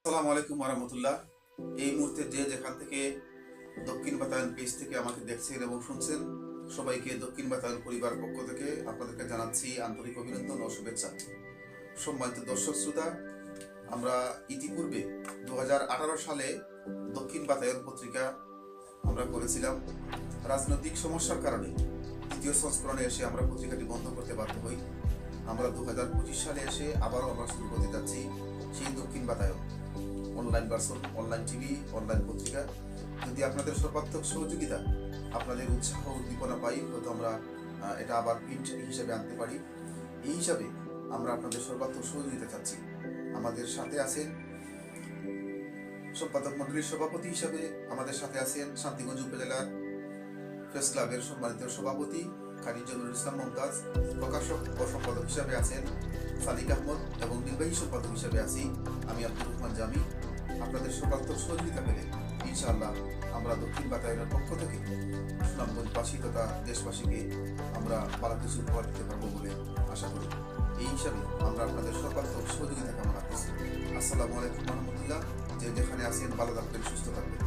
আসসালামু আলাইকুম রহমতুল্লাহ। এই মুহূর্তে যে যেখান থেকে দক্ষিণ বাতায়ন পেজ থেকে আমাকে দেখছেন এবং শুনছেন, সবাইকে দক্ষিণ বাতায়ন পরিবার পক্ষ থেকে আপনাদেরকে জানাচ্ছি আন্তরিক অভিনন্দন ও শুভেচ্ছা। সম্মানিত দর্শক শ্রোতা, আমরা ইতিপূর্বে 2018 সালে দক্ষিণ বাতায়ন পত্রিকা আমরা করেছিলাম। রাজনৈতিক সমস্যার কারণে দ্বিতীয় সংস্করণে এসে আমরা পত্রিকাটি বন্ধ করতে বাধ্য হই। আমরা 2025 সালে এসে আবারও আমরা শুরু করতে যাচ্ছি সেই Dakshin Batayan online version, online TV, online পত্রিকা। যদি আপনাদের সর্বাত্মক সহযোগিতা, আপনাদের উৎসাহ উদ্দীপনা পাই, হয়তো আমরা এটা আবার প্রিন্ট হিসেবে আনতে পারি। এই হিসাবে আমরা আপনাদের সর্বাত্মক সহযোগিতা চাচ্ছি। আমাদের সাথে আছেন সম্পাদক মন্ডলীর সভাপতি হিসাবে, আমাদের সাথে আছেন শান্তিগঞ্জ উপজেলার প্রেস ক্লাবের সম্মানিত সভাপতি কারি জহুরুল ইসলাম মমতাজ, প্রকাশক ও সম্পাদক হিসাবে আছেন সাদিক আহমদ এবং নির্বাহী সম্পাদক হিসাবে আছি আমি আব্দুর রহমান জামি। আপনাদের সর্বাত্মক সহযোগিতা পেলে ইনশাআল্লাহ আমরা দক্ষিণ বাতায়নের পক্ষ থেকে সুনামগঞ্জবাসী তথা দেশবাসীকে আমরা ভালো কিছু উপহার দিতে পারবো বলে আশা করি। এই হিসাবে আমরা আপনাদের সর্বাত্মক সহযোগিতা কামনা করছি। আসসালামু আলাইকুম রহমতুল্লাহ। যে যেখানে আছেন ভালো থাকবেন, সুস্থ থাকবেন।